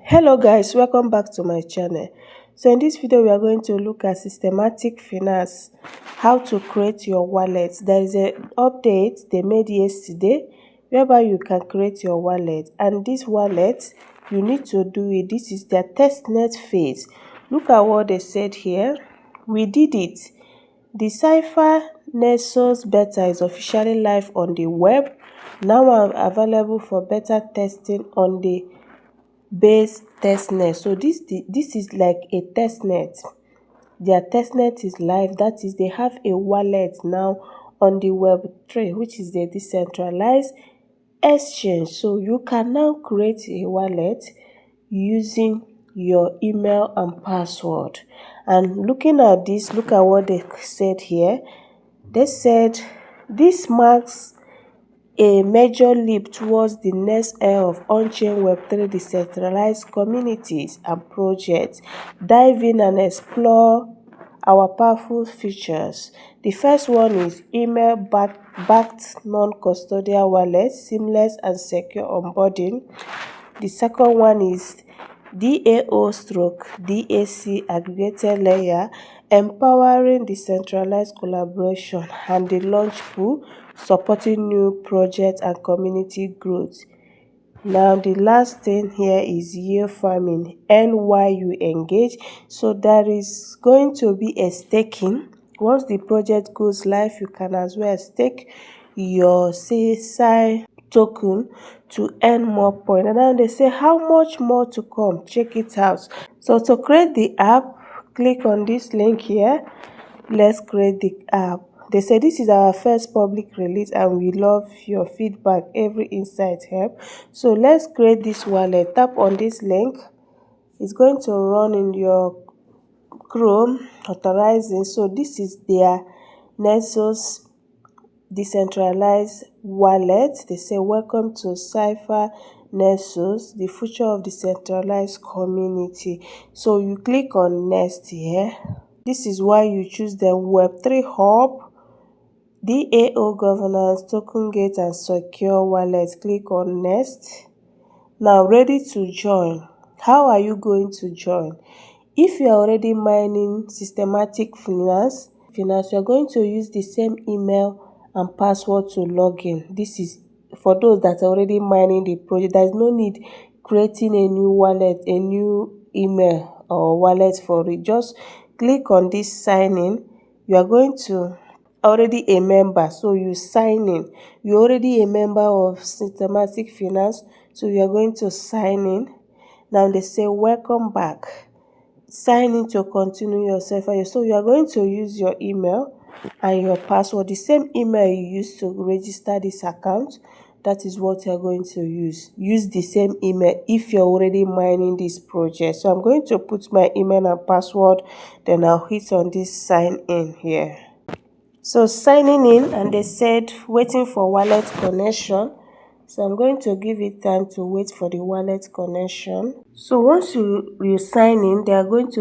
Hello guys, welcome back to my channel. So in this video we are going to look at systematic finance, how to create your wallet. There is an update they made yesterday whereby you can create your wallet, and this wallet you need to do it. This is their testnet phase. Look at what they said here. We did it. The SYSFI Nexus beta is officially live on the web, now available for beta testing on the base testnet. So this is like a testnet. Their testnet is live. That is, they have a wallet now on the web3, which is the decentralized exchange. So you can now create a wallet using your email and password. And looking at this, look at what they said here. They said this marks a major leap towards the next era of on-chain Web3 decentralized communities and projects. Dive in and explore our powerful features. The first one is email-backed non-custodial wallet, seamless and secure onboarding. The second one is DAO/DAC aggregated layer, empowering decentralized collaboration, and the launch pool, supporting new projects and community growth. Now the last thing here is yield farming, you engage. So there is going to be a staking. Once the project goes live, you can as well stake your SYSFI token to earn more points. And now they say how much more to come. Check it out. So to create the app, click on this link here. Let's create the app. They say this is our first public release and we love your feedback. Every insight helps. So let's create this wallet. Tap on this link. It's going to run in your Chrome authorizing. So this is their Nexus decentralized wallet. They say welcome to SYSFI Nexus, the future of decentralized community. So you click on next here. This is why you choose the Web3 Hub, DAO governance, token gate, and secure wallet. Click on next. Now ready to join. How are you going to join? If you are already mining systematic finance, you are going to use the same email and password to log in. This is for those that are already mining the project. There is no need creating a new wallet, a new email or wallet for it. Just click on this sign in. You are going to already a member, so you sign in. You're already a member of systematic finance, so you are going to sign in. Now they say welcome back. Sign in to continue your SYSFI. So you are going to use your email and your password, the same email you used to register this account. That is what you are going to use. Use the same email if you're already mining this project. So I'm going to put my email and password, then I'll hit on this sign in here. So signing in, and they said waiting for wallet connection. So I'm going to give it time to wait for the wallet connection. So once you sign in, you are going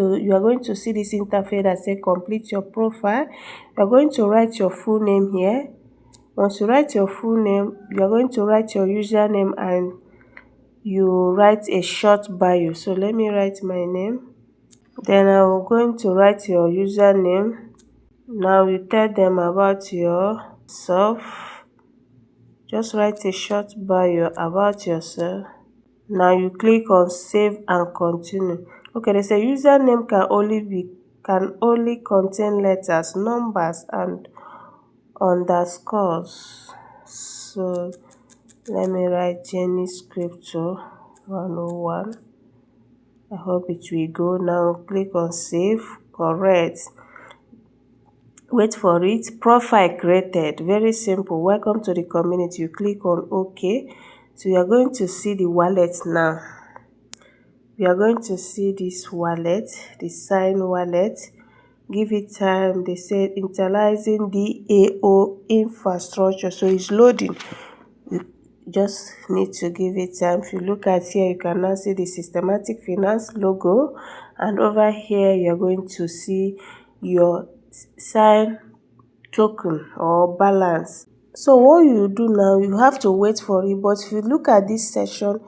to see this interface that says complete your profile. You are going to write your full name here. Once you write your full name, you are going to write your username and you write a short bio. So let me write my name. Then I'm going to write your username. Now you tell them about yourself. Just write a short bio about yourself. Now you click on save and continue. Okay, they say username can only contain letters, numbers, and underscores. So let me write Jennyscryptoclass 101. I hope it will go. Now click on save. Correct. Wait for it. Profile created. Very simple. Welcome to the community. You click on OK. So you are going to see the wallet now. We are going to see this wallet, the sign wallet. Give it time. They said initializing DAO infrastructure. So it's loading. You just need to give it time. If you look at here, you can now see the systematic finance logo. And over here, you're going to see your sign token or balance. So what you do now, you have to wait for it. But if you look at this section,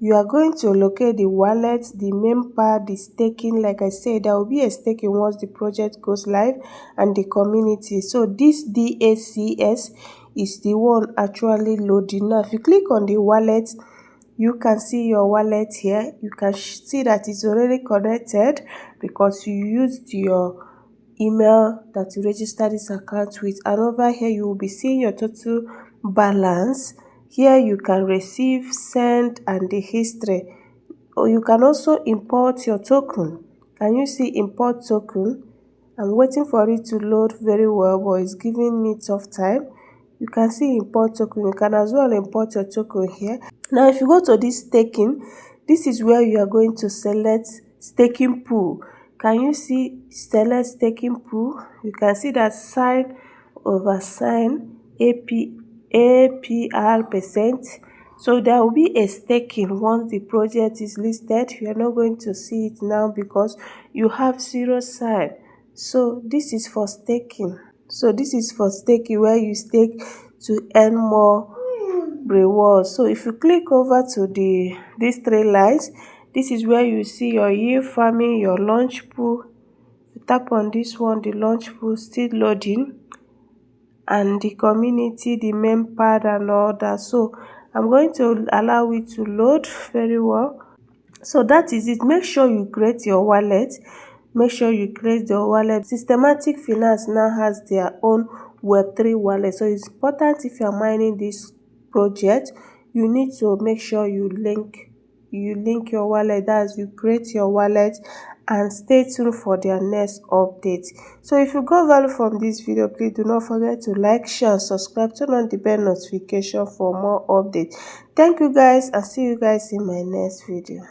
you are going to locate the wallet, the member, the staking. Like I said, there will be a staking once the project goes live, and the community. So this DACS is the one actually loading. Now if you click on the wallet, you can see your wallet here. You can see that it's already connected because you used your email that you registered this account with. And over here you will be seeing your total balance. Here you can receive, send, and the history. Or you can also import your token. Can you see import token? I'm waiting for it to load very well, but it's giving me tough time. You can see import token. You can as well import your token here. Now if you go to this staking, this is where you are going to select staking pool. Can you see select staking pool? You can see that sign over sign APR percent. So there will be a staking once the project is listed. You are not going to see it now because you have zero sign. So this is for staking. Where you stake to earn more reward. So if you click over to these three lines, this is where you see your yield farming, your launch pool. If you tap on this one, the launch pool still loading, and the community, the member, and all that. So I'm going to allow it to load very well. So that is it. Make sure you create your wallet. Systematic Finance now has their own Web3 wallet. So it's important, if you are mining this project, you need to make sure you link your wallet. That's, you create your wallet, and stay tuned for their next update. So if you got value from this video, please do not forget to like, share, subscribe, turn on the bell notification for more updates. Thank you guys, and see you guys in my next video.